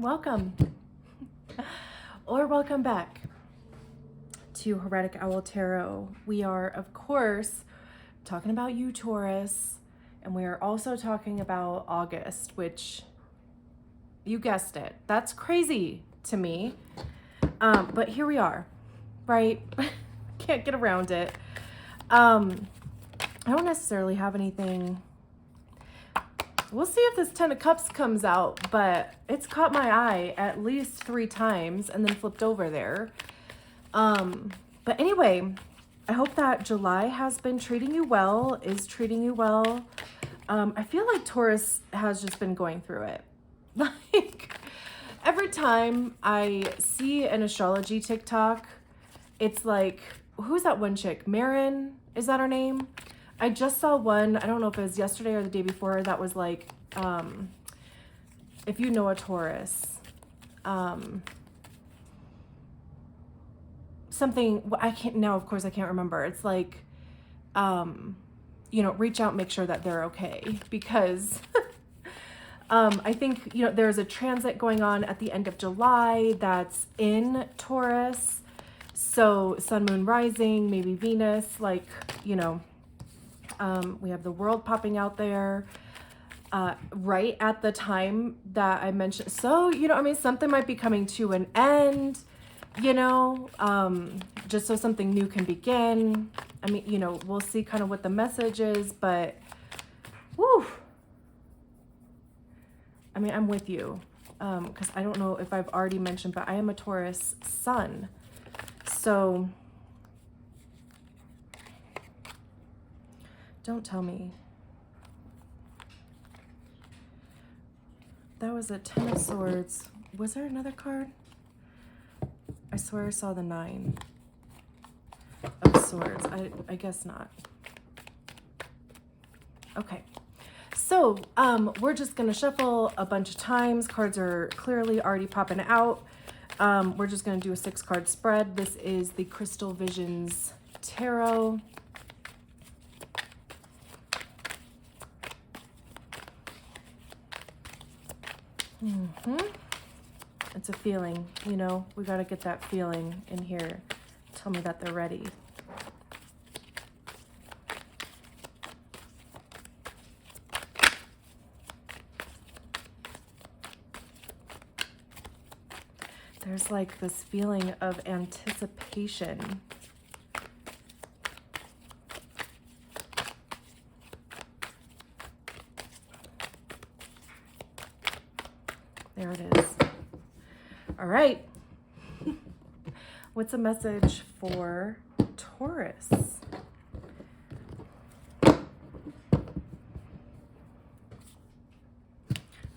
welcome or welcome back to Heretic Owl Tarot. We are, of course, talking about you, Taurus, and we are also talking about August, which, you guessed it, that's crazy to me. But here we are, right? Can't get around it. I don't necessarily have anything. We'll see if this 10 of Cups comes out, but it's caught my eye at least 3 times and then flipped over there. But anyway, I hope that July has been treating you well, is treating you well. I feel like Taurus has just been going through it. Like, every time I see an astrology TikTok, it's like, who's that one chick? Marin, is that her name? I just saw one, I don't know if it was yesterday or the day before, that was like, if you know a Taurus, something, I can't, now of course I can't remember. It's like, you know, reach out, make sure that they're okay, because I think, you know, there's a transit going on at the end of July that's in Taurus. So sun, moon, rising, maybe Venus, like, you know, we have the world popping out there right at the time that I mentioned. So, you know, I mean, something might be coming to an end, you know, just so something new can begin. I mean, you know, we'll see kind of what the message is, but whew. I mean, I'm with you, because I don't know if I've already mentioned, but I am a Taurus sun. So don't tell me. That was a 10 of Swords. Was there another card? I swear I saw the 9 of Swords. I guess not. Okay. So, we're just going to shuffle a bunch of times. Cards are clearly already popping out. We're just going to do a 6-card spread. This is the Crystal Visions Tarot. It's a feeling, you know, we got to get that feeling in here. Tell me that they're ready. There's like this feeling of anticipation. There it is. All right. What's a message for Taurus?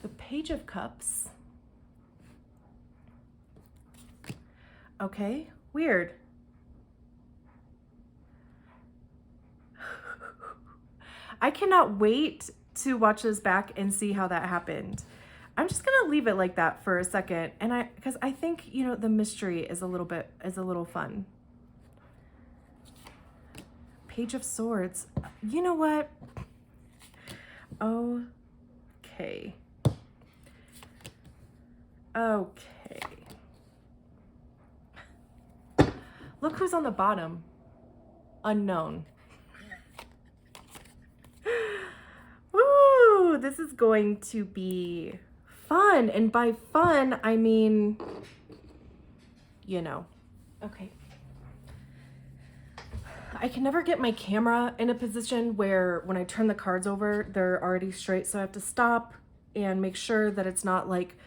The Page of Cups. Okay, weird. I cannot wait to watch this back and see how that happened. I'm just gonna leave it like that for a second, and because I think, you know, the mystery is a little fun. Page of Swords. You know what? Okay. Okay. Look who's on the bottom. Unknown. Woo! This is going to be fun. And by fun, I mean, you know. Okay. I can never get my camera in a position where when I turn the cards over, they're already straight. So I have to stop and make sure that it's not like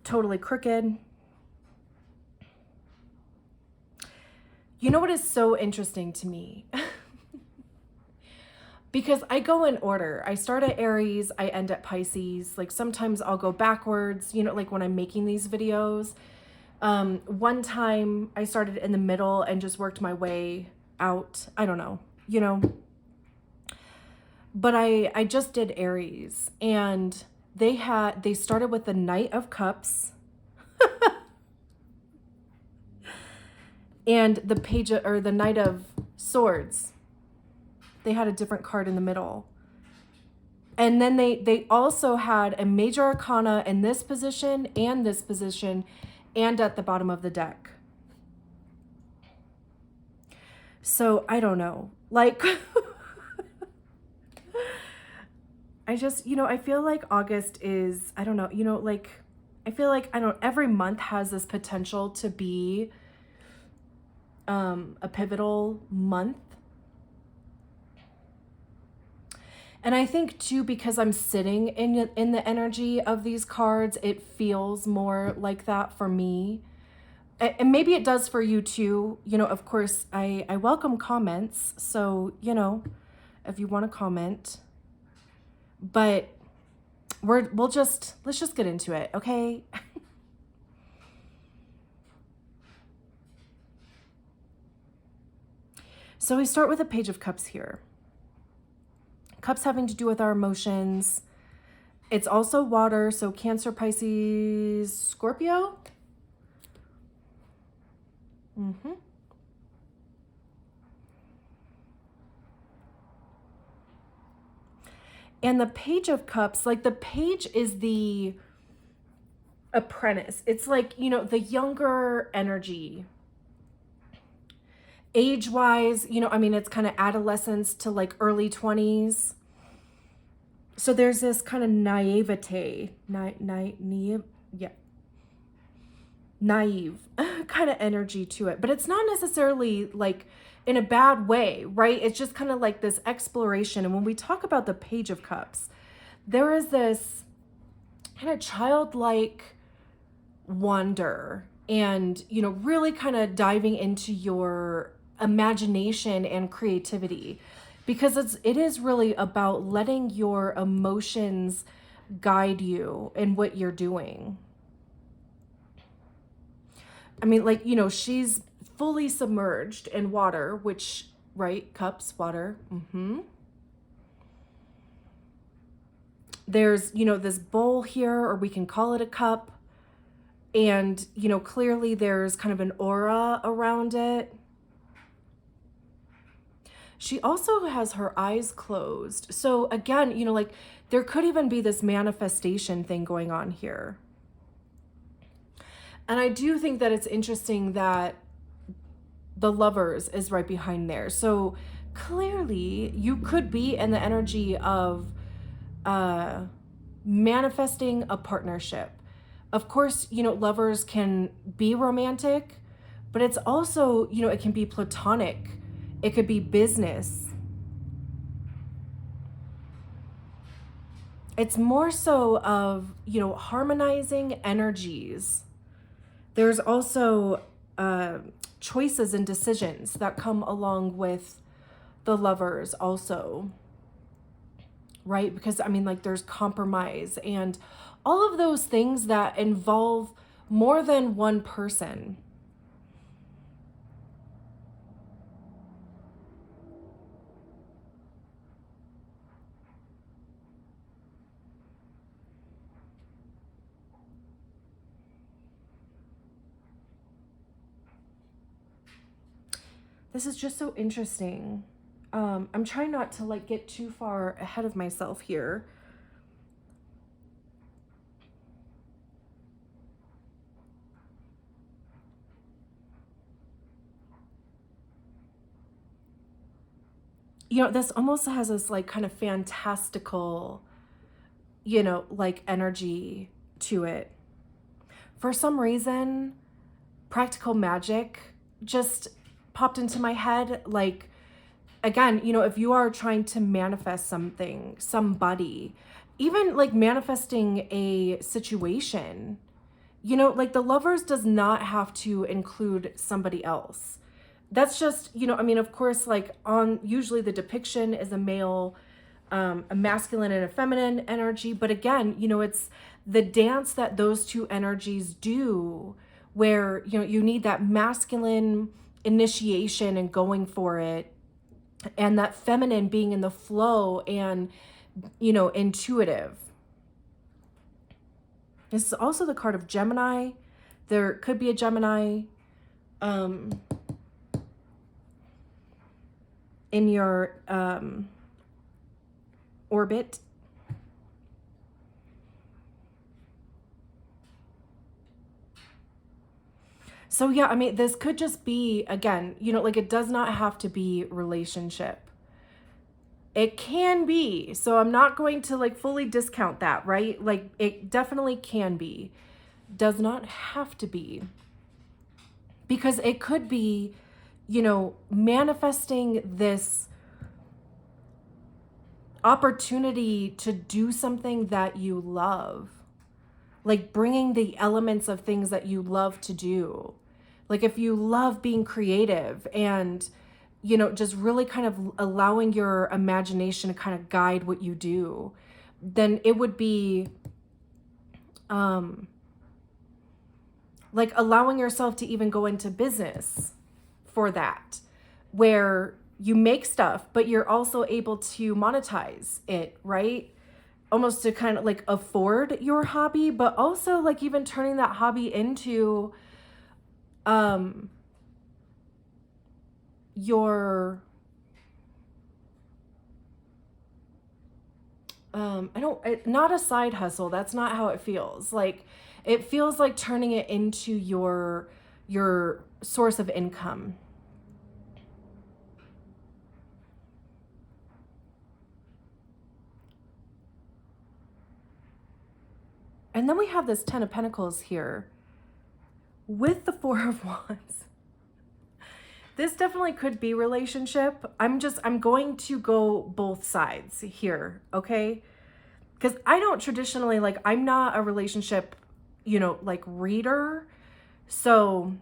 totally crooked. You know what is so interesting to me? Because I go in order. I start at Aries, I end at Pisces. Like sometimes I'll go backwards, you know, like when I'm making these videos. One time I started in the middle and just worked my way out. I don't know, you know. But I just did Aries, and they started with the Knight of Cups. And the page or the Knight of Swords. They had a different card in the middle. And then they also had a major arcana in this position and at the bottom of the deck. So I don't know, like, I just, I feel like August is, I don't know, like, I feel like, every month has this potential to be a pivotal month. And I think too, because I'm sitting in the energy of these cards, it feels more like that for me. And maybe it does for you too. Of course, I welcome comments. So, if you want to comment, but let's just get into it. Okay. So we start with a Page of Cups here. Cups having to do with our emotions. It's also water, so Cancer, Pisces, Scorpio. And the Page of Cups, like the page is the apprentice. It's like, the younger energy. Age-wise, it's kind of adolescence to like early 20s. So there's this kind of naivete, naive kind of energy to it. But it's not necessarily like in a bad way, right? It's just kind of like this exploration. And when we talk about the Page of Cups, there is this kind of childlike wonder and, really kind of diving into your imagination and creativity, because it is really about letting your emotions guide you in what you're doing. I mean, like, she's fully submerged in water, which, right, cups, water. There's, this bowl here, or we can call it a cup. And, clearly there's kind of an aura around it. She also has her eyes closed. So again, like there could even be this manifestation thing going on here. And I do think that it's interesting that the Lovers is right behind there. So clearly you could be in the energy of manifesting a partnership. Of course, lovers can be romantic, but it's also, it can be platonic. It could be business. It's more so of, harmonizing energies. There's also choices and decisions that come along with the Lovers also, right? Because, like there's compromise and all of those things that involve more than one person. This is just so interesting. I'm trying not to like get too far ahead of myself here. This almost has this like kind of fantastical, like energy to it. For some reason, practical magic just popped into my head. Like, again, if you are trying to manifest something, somebody, even like manifesting a situation, like the Lovers does not have to include somebody else. That's just, of course, like usually the depiction is a male, a masculine and a feminine energy. But again, it's the dance that those two energies do where, you need that masculine initiation and going for it, and that feminine being in the flow and, intuitive. This is also the card of Gemini. There could be a Gemini in your orbit. So yeah, I mean, this could just be, again, you know, like it does not have to be relationship. It can be. So I'm not going to like fully discount that, right? Like it definitely can be. Does not have to be. Because it could be, you know, manifesting this opportunity to do something that you love. Like bringing the elements of things that you love to do. Like if you love being creative and, you know, just really kind of allowing your imagination to kind of guide what you do, then it would be like allowing yourself to even go into business for that, where you make stuff, but you're also able to monetize it, right? Almost to kind of like afford your hobby, but also like even turning that hobby into your not a side hustle. That's not how it feels. Like it feels like turning it into your source of income. And then we have this 10 of Pentacles here with the 4 of Wands. This definitely could be relationship. I'm going to go both sides here, okay? Because I don't traditionally, like, I'm not a relationship, you know, like reader. So,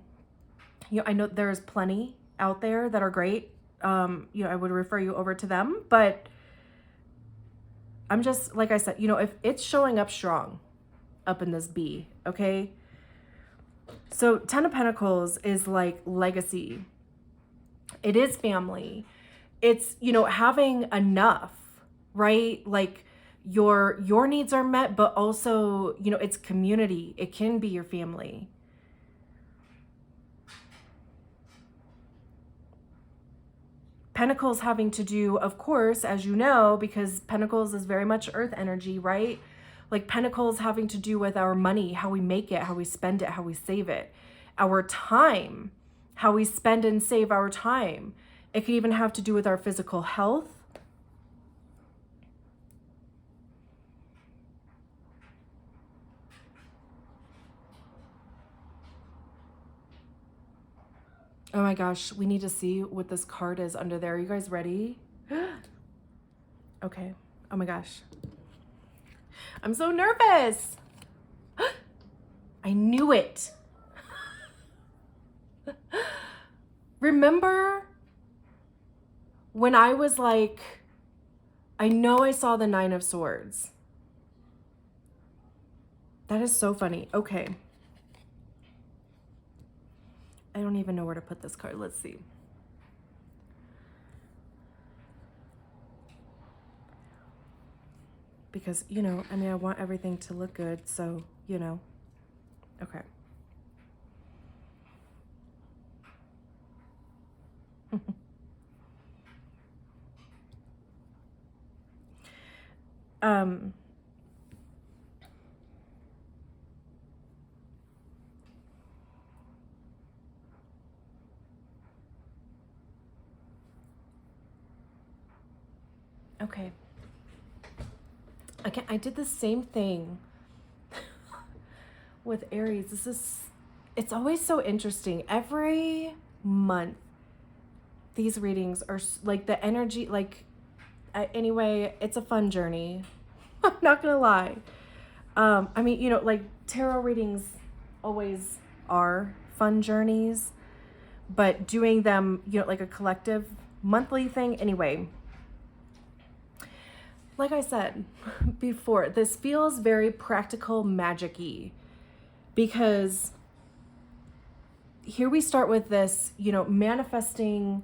you know, I know there's plenty out there that are great. You know, I would refer you over to them, but I'm just, like I said, you know, if it's showing up strong up in this B, okay? So 10 of Pentacles is like legacy. It is family. It's, you know, having enough, right? Like your needs are met, but also, you know, it's community. It can be your family. Pentacles having to do, of course, as you know, because Pentacles is very much earth energy, right? Like Pentacles having to do with our money, how we make it, how we spend it, how we save it, our time, how we spend and save our time. It could even have to do with our physical health. Oh my gosh, we need to see what this card is under there. Are you guys ready? Okay. Oh my gosh. I'm so nervous. I knew it. Remember when I was like, I know I saw the 9 of Swords. That is so funny. Okay. I don't even know where to put this card. Let's see. Because, you know, I mean, I want everything to look good. So, you know, okay. Okay. Again, I did the same thing with Aries. It's always so interesting. Every month, these readings are like the energy, like, anyway, it's a fun journey. I'm not gonna lie. I mean, you know, like tarot readings always are fun journeys, but doing them, you know, like a collective monthly thing, anyway. Like I said before, this feels very practical, magic-y, because here we start with this, you know, manifesting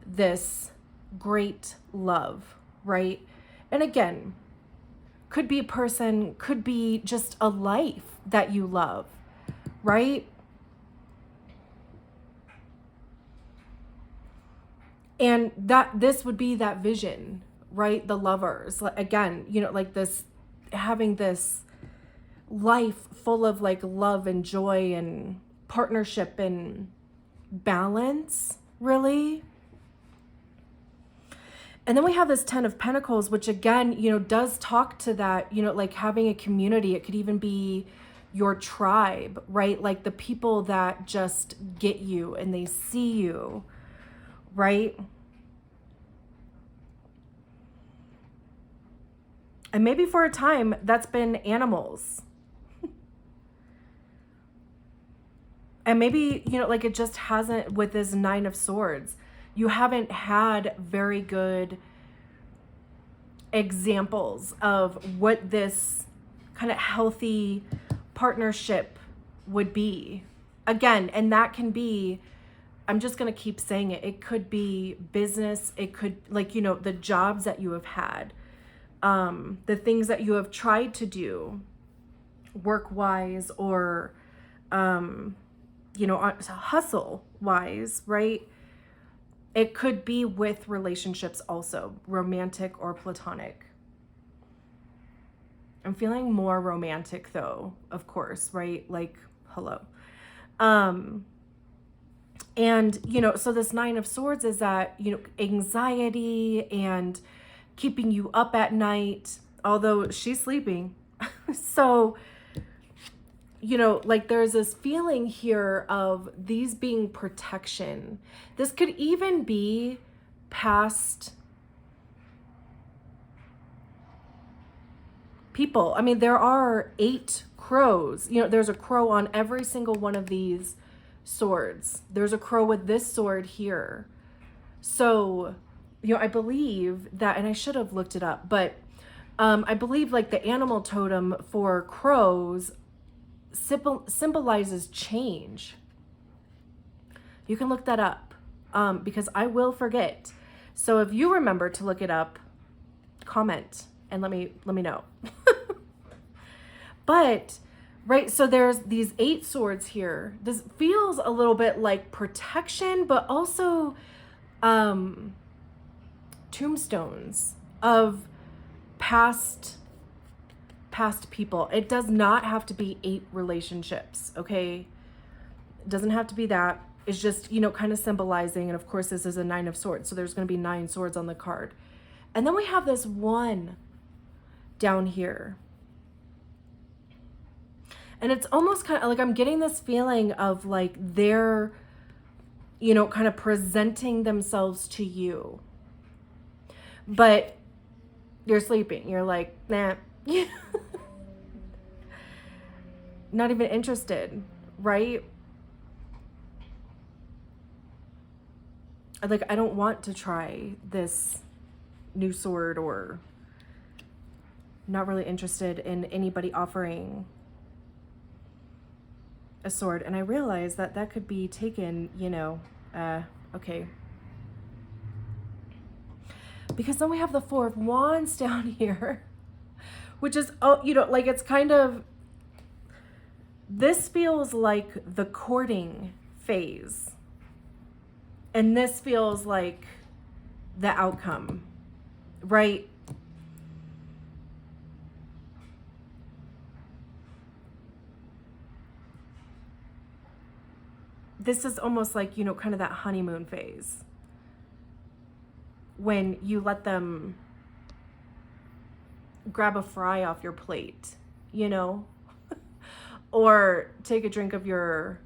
this great love, right? And again, could be a person, could be just a life that you love, right? And that this would be that vision, right? The lovers, again, you know, like this, having this life full of like love and joy and partnership and balance, really. And then we have this 10 of Pentacles, which again, you know, does talk to that, you know, like having a community. It could even be your tribe, right? Like the people that just get you and they see you, right? And maybe for a time that's been animals. And maybe, you know, like it just hasn't, with this 9 of Swords, you haven't had very good examples of what this kind of healthy partnership would be. Again, and that can be, I'm just going to keep saying it, it could be business, it could, like, you know, the jobs that you have had, the things that you have tried to do work-wise, or, you know, hustle-wise, right? It could be with relationships also, romantic or platonic. I'm feeling more romantic though, of course, right? Like, hello. And, you know, so this 9 of Swords is that, you know, anxiety and keeping you up at night, although she's sleeping. So, you know, like there's this feeling here of these being protection. This could even be past people. I mean, there are 8 crows. You know, there's a crow on every single one of these swords. There's a crow with this sword here. So, you know, I believe that, and I should have looked it up, but I believe like the animal totem for crows symbolizes change. You can look that up because I will forget. So if you remember to look it up, comment and let me know. But right, so there's these 8 swords here. This feels a little bit like protection, but also tombstones of past people. It does not have to be 8 relationships, okay? It doesn't have to be that. It's just, you know, kind of symbolizing. And of course, this is a 9 of Swords, so there's going to be 9 swords on the card. And then we have this 1 down here. And it's almost kind of like I'm getting this feeling of like they're, you know, kind of presenting themselves to you. But you're sleeping. You're like, nah. Not even interested, right? Like, I don't want to try this new sword, or not really interested in anybody offering a sword. And I realize that that could be taken, you know, okay. Because then we have the 4 of Wands down here, which is, oh, you know, like it's kind of, this feels like the courting phase. And this feels like the outcome, right? This is almost like, you know, kind of that honeymoon phase, when you let them grab a fry off your plate, you know, or take a drink of your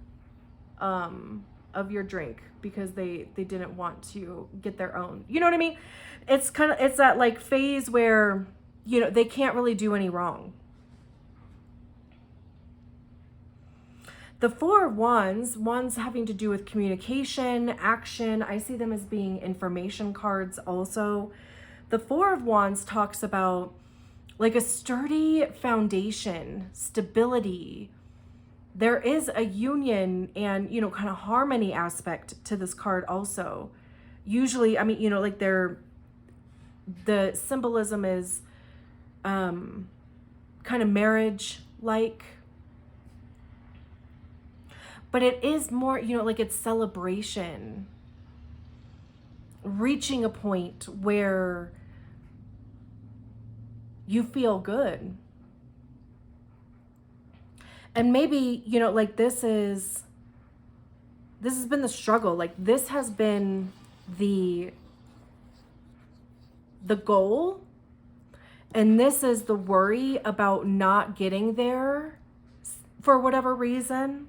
drink because they didn't want to get their own. You know what I mean? It's kind of, it's that like phase where, you know, they can't really do any wrong. The 4 of Wands having to do with communication, action. I see them as being information cards also. The 4 of Wands talks about like a sturdy foundation, stability. There is a union and, you know, kind of harmony aspect to this card also. Usually, I mean, you know, like the symbolism is kind of marriage-like. But it is more, you know, like it's celebration. Reaching a point where you feel good. And maybe, you know, like this is this has been the struggle. Like this has been the goal. And this is the worry about not getting there for whatever reason.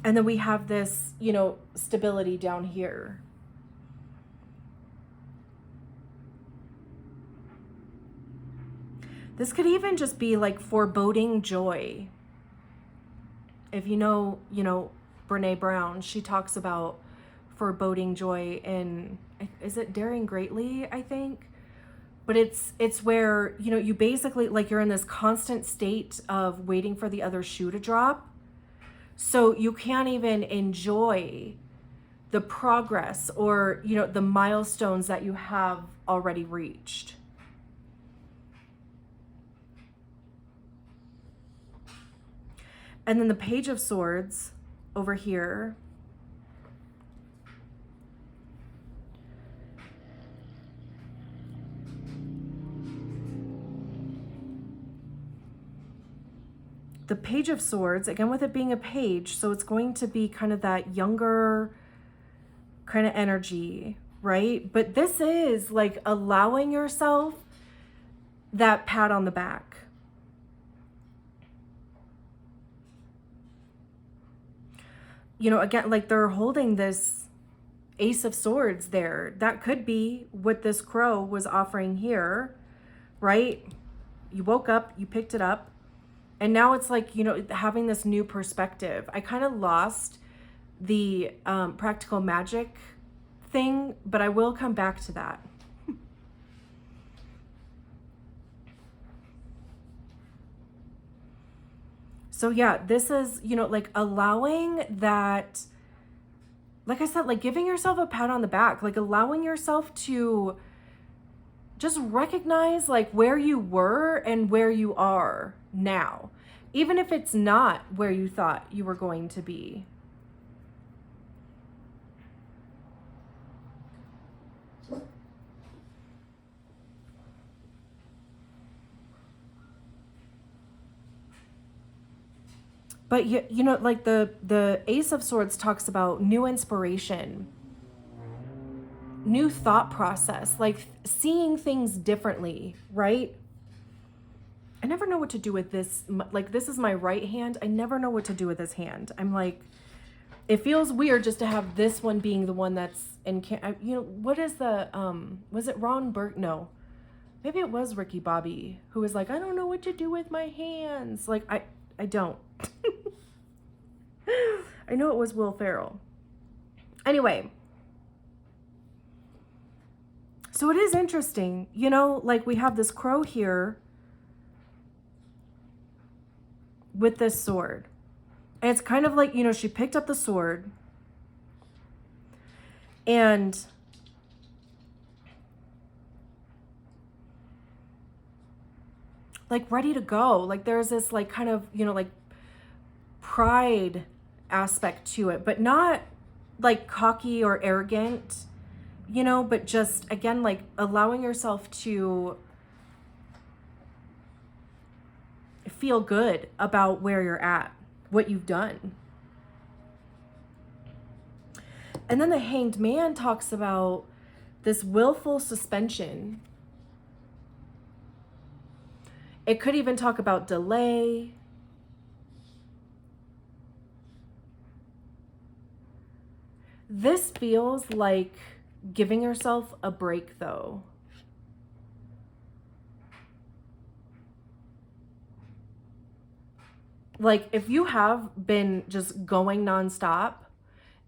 And then we have this, you know, stability down here. This could even just be like foreboding joy. If you know, Brene Brown, she talks about foreboding joy in, is it Daring Greatly, I think? But it's where, you know, you basically, like, you're in this constant state of waiting for the other shoe to drop. So you can't even enjoy the progress or, you know, the milestones that you have already reached. And then the Page of Swords over here. The Page of Swords, again, with it being a page, so it's going to be kind of that younger kind of energy, right? But this is like allowing yourself that pat on the back. You know, again, like they're holding this Ace of Swords there. That could be what this crow was offering here, right? You woke up, you picked it up, and now it's like, you know, having this new perspective. I kind of lost the practical magic thing, but I will come back to that. So yeah, this is, you know, like allowing that, like I said, like giving yourself a pat on the back, like allowing yourself to just recognize like where you were and where you are now, even if it's not where you thought you were going to be. But you know, like the Ace of Swords talks about new inspiration, new thought process, like seeing things differently, right? I never know what to do with this. Like, this is my right hand. I never know what to do with this hand. I'm like, it feels weird just to have this one being the one that's in, you know, what is the, was it Ron Burke? No, maybe it was Ricky Bobby who was like, I don't know what to do with my hands. Like, I don't. I know it was Will Ferrell. Anyway. So it is interesting, you know, like we have this crow here with this sword. And it's kind of like, you know, she picked up the sword and like ready to go. Like there's this like kind of, you know, like pride aspect to it, but not like cocky or arrogant, you know, but just again, like allowing yourself to feel good about where you're at, what you've done. And then the Hanged Man talks about this willful suspension. It could even talk about delay. This feels like giving yourself a break, though. Like, if you have been just going nonstop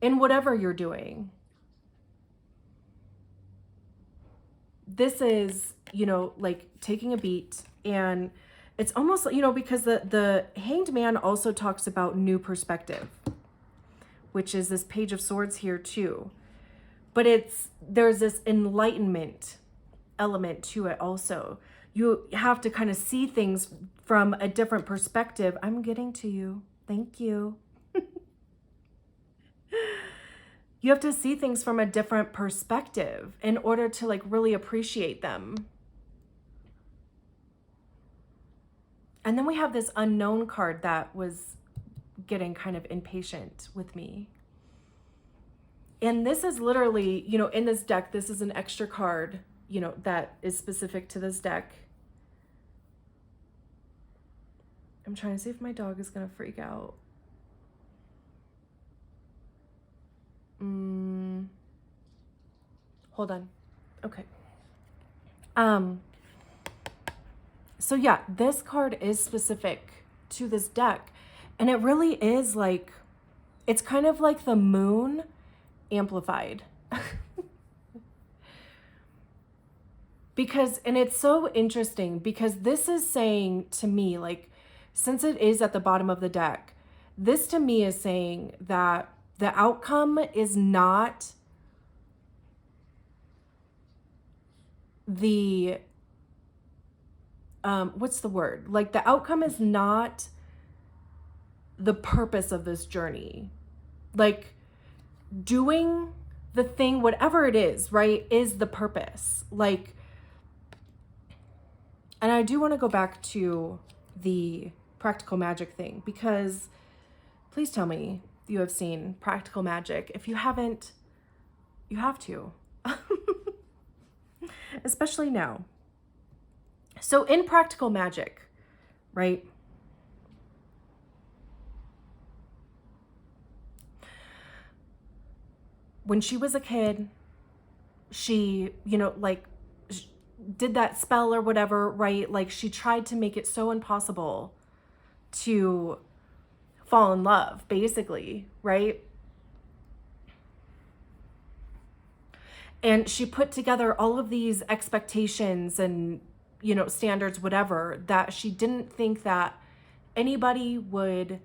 in whatever you're doing, this is, you know, like taking a beat. And it's almost, you know, because the Hanged Man also talks about new perspective, which is this Page of Swords here too. But there's this enlightenment element to it also. You have to kind of see things from a different perspective. I'm getting to you. Thank you. You have to see things from a different perspective in order to like really appreciate them. And then we have this unknown card that was getting kind of impatient with me. And this is literally, you know, in this deck, this is an extra card, you know, that is specific to this deck. I'm trying to see if my dog is going to freak out. Hold on. Okay. So yeah, this card is specific to this deck. And it really is like, it's kind of like the moon amplified. Because, and it's so interesting because this is saying to me, like, since it is at the bottom of the deck, this to me is saying that the outcome is not the, what's the word? Like, the outcome is not the purpose of this journey. Like, doing the thing, whatever it is, right, is the purpose. Like, and I do want to go back to the practical magic thing, because please tell me you have seen practical magic. If you haven't, you have to. Especially now. So in practical magic, right? When she was a kid, she, you know, like, did that spell or whatever, right? Like, she tried to make it so impossible to fall in love, basically, right? And she put together all of these expectations and, you know, standards, whatever, that she didn't think that anybody would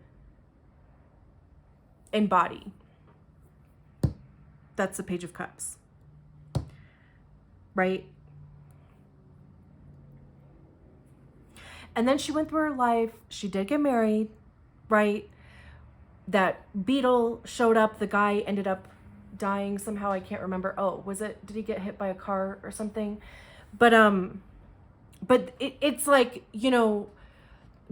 embody. That's the Page of Cups, right? And then she went through her life. She did get married, right? That beetle showed up. The guy ended up dying somehow. I can't remember. Oh, did he get hit by a car or something? But it's like, you know,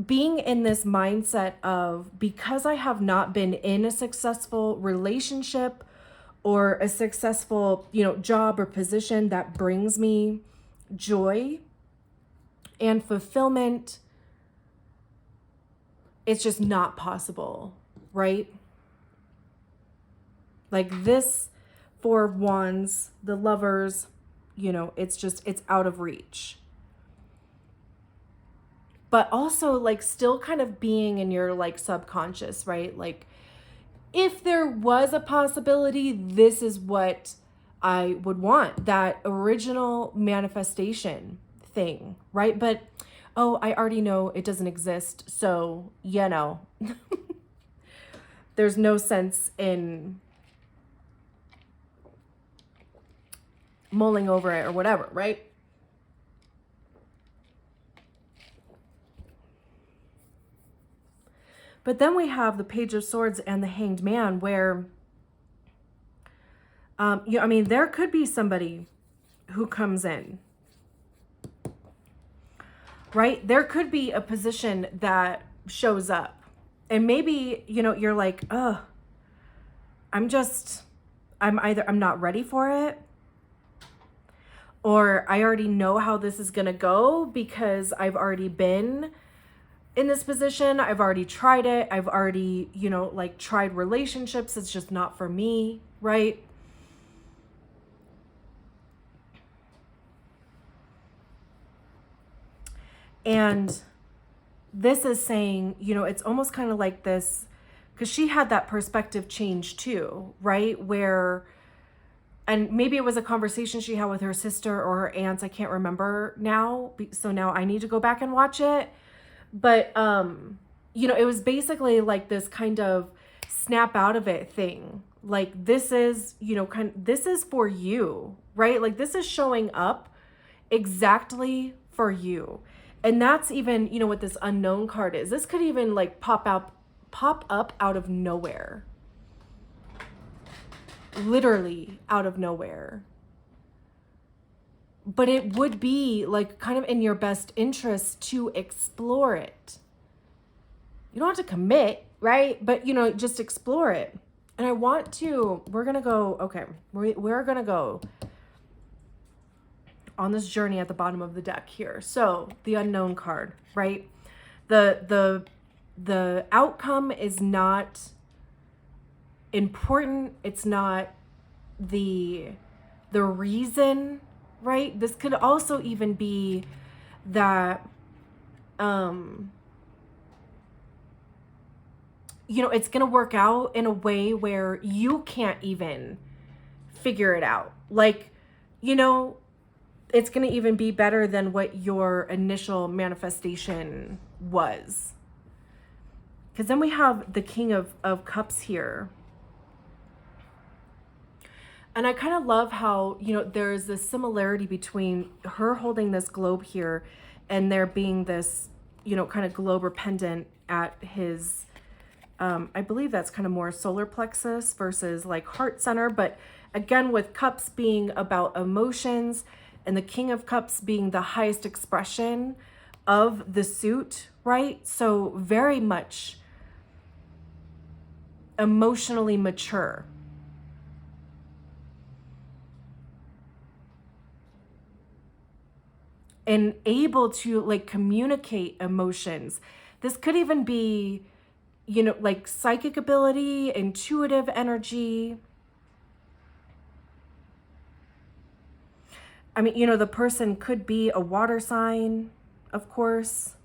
being in this mindset of, because I have not been in a successful relationship or a successful, you know, job or position that brings me joy and fulfillment, it's just not possible, right? Like this Four of Wands, the Lovers, you know, it's out of reach. But also, like, still kind of being in your, like, subconscious, right? Like, if there was a possibility, this is what I would want, that original manifestation thing, right? But, oh, I already know it doesn't exist. So, you know, there's no sense in mulling over it or whatever, right? But then we have the Page of Swords and the Hanged Man, where, you know, I mean, there could be somebody who comes in, right? There could be a position that shows up, and maybe, you know, you're like, oh, I'm not ready for it, or I already know how this is going to go because I've already been in this position. I've already tried it. I've already, you know, like, tried relationships. It's just not for me, right? And this is saying, you know, it's almost kind of like this, because she had that perspective change too, right? Where, and maybe it was a conversation she had with her sister or her aunts. I can't remember now. So now I need to go back and watch it. But, you know, it was basically like this kind of snap out of it thing. Like, this is, you know, this is for you, right? Like, this is showing up exactly for you. And that's even, you know, what this unknown card is. This could even, like, pop up out of nowhere. Literally out of nowhere. but it would be like kind of in your best interest to explore it. You don't have to commit, right? But, you know, just explore it. And we're going to go, okay, we're going to go on this journey at the bottom of the deck here. So the unknown card, right? The outcome is not important. It's not the reason, right? This could also even be that, you know, it's going to work out in a way where you can't even figure it out. Like, you know, it's going to even be better than what your initial manifestation was. Because then we have the King of Cups here. And I kind of love how, you know, there's this similarity between her holding this globe here and there being this, you know, kind of globe or pendant at his, I believe that's kind of more solar plexus versus like heart center. But again, with cups being about emotions and the King of Cups being the highest expression of the suit, right? So very much emotionally mature. And able to like communicate emotions. This could even be, you know, like psychic ability, intuitive energy. I mean, you know, the person could be a water sign, of course.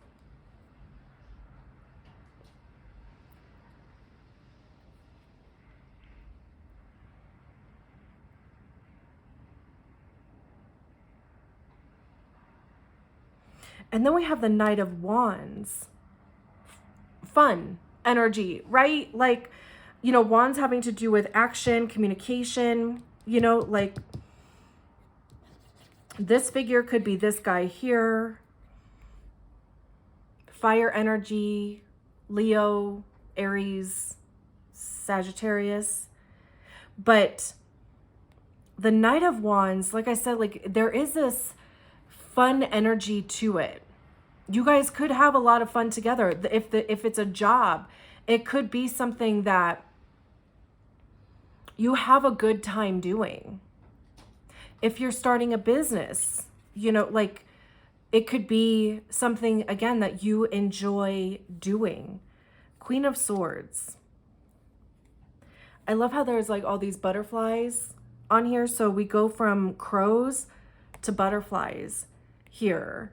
And then we have the Knight of Wands. Fun energy, right? Like, you know, wands having to do with action, communication, you know, like this figure could be this guy here. Fire energy, Leo, Aries, Sagittarius. But the Knight of Wands, like I said, like there is this fun energy to it. You guys could have a lot of fun together. If it's a job, it could be something that you have a good time doing. If you're starting a business, you know, like it could be something, again, that you enjoy doing. Queen of Swords. I love how there's like all these butterflies on here. So we go from crows to butterflies here.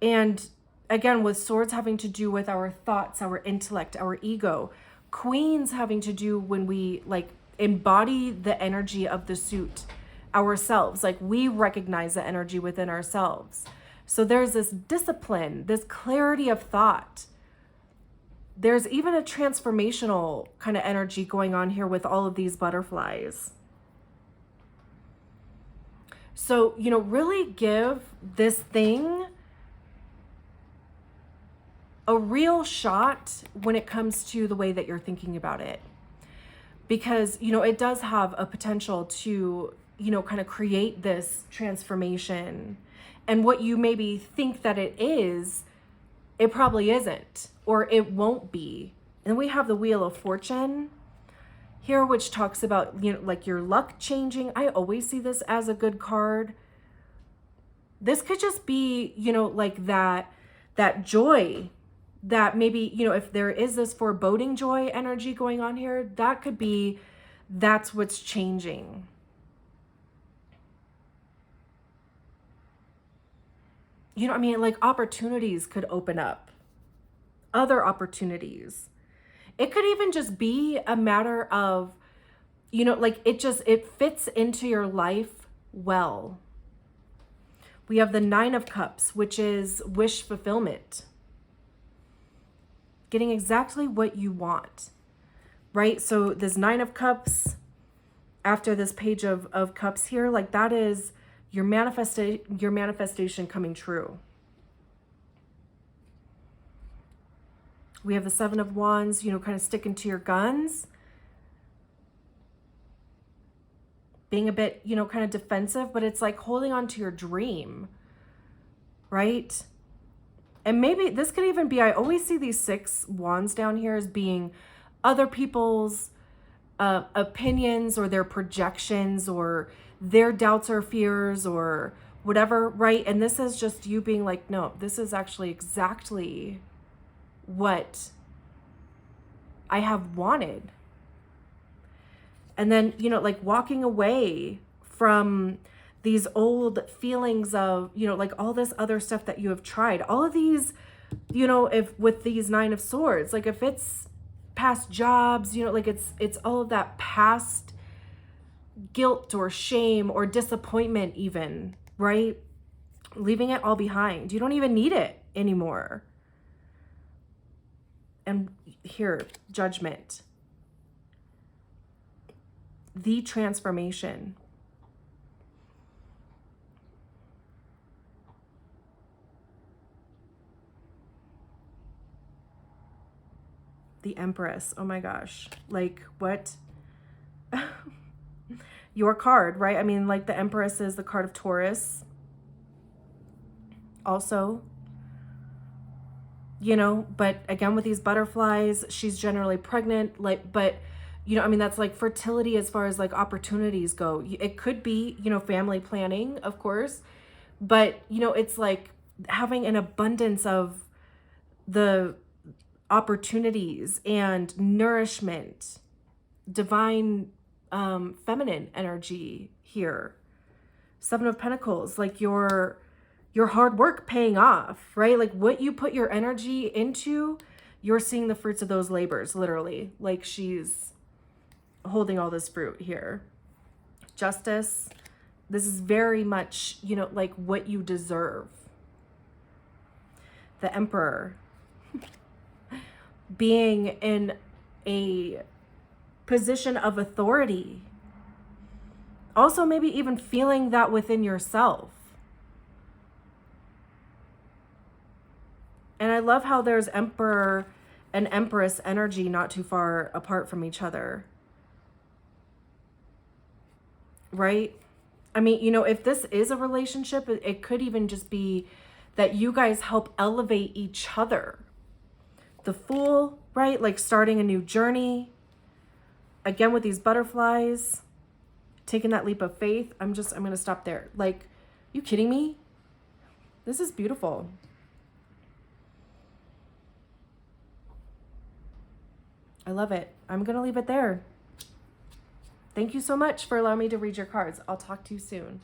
And again, with swords having to do with our thoughts, our intellect, our ego. Queens having to do when we like embody the energy of the suit ourselves. Like we recognize the energy within ourselves. So there's this discipline, this clarity of thought. There's even a transformational kind of energy going on here with all of these butterflies. So, you know, really give this thing a real shot when it comes to the way that you're thinking about it. Because, you know, it does have a potential to, you know, kind of create this transformation. And what you maybe think that it is, it probably isn't, or it won't be. And we have the Wheel of Fortune here, which talks about, you know, like your luck changing. I always see this as a good card. This could just be, you know, like that joy that maybe, you know, if there is this foreboding joy energy going on here, that could be, that's what's changing. You know what I mean? Like opportunities could open up, other opportunities. It could even just be a matter of, you know, like it fits into your life well. We have the Nine of Cups, which is wish fulfillment. Getting exactly what you want, right? So this Nine of Cups, after this Page of Cups here, like that is your manifestation coming true. We have the Seven of Wands, you know, kind of sticking to your guns. being a bit, you know, kind of defensive, but it's like holding on to your dream, right? And maybe this could even be, I always see these 6 wands down here as being other people's opinions or their projections or their doubts or fears or whatever, right? And this is just you being like, no, this is actually exactly what I have wanted. And then, you know, like walking away from these old feelings of, you know, like all this other stuff that you have tried, all of these, you know, if with these 9 of Swords, like if it's past jobs, you know, like it's all of that past guilt or shame or disappointment even, right? Leaving it all behind. You don't even need it anymore. And here, Judgment. The transformation. The Empress. Oh my gosh. Like what? Your card, right? I mean, like the Empress is the card of Taurus. Also, you know, but again, with these butterflies, she's generally pregnant, like, but you know, I mean, that's like fertility as far as like opportunities go. It could be, you know, family planning, of course, but you know, it's like having an abundance of the opportunities and nourishment, divine feminine energy here. 7 of Pentacles, like your hard work paying off, right? Like what you put your energy into, you're seeing the fruits of those labors, literally. Like she's holding all this fruit here. Justice. This is very much, you know, like what you deserve. The Emperor. Being in a position of authority. Also, maybe even feeling that within yourself. And I love how there's Emperor and Empress energy not too far apart from each other. Right? I mean, you know, if this is a relationship, it could even just be that you guys help elevate each other. The Fool, right? Like starting a new journey. Again, with these butterflies, taking that leap of faith. I'm going to stop there. Like, you kidding me? This is beautiful. I love it. I'm going to leave it there. Thank you so much for allowing me to read your cards. I'll talk to you soon.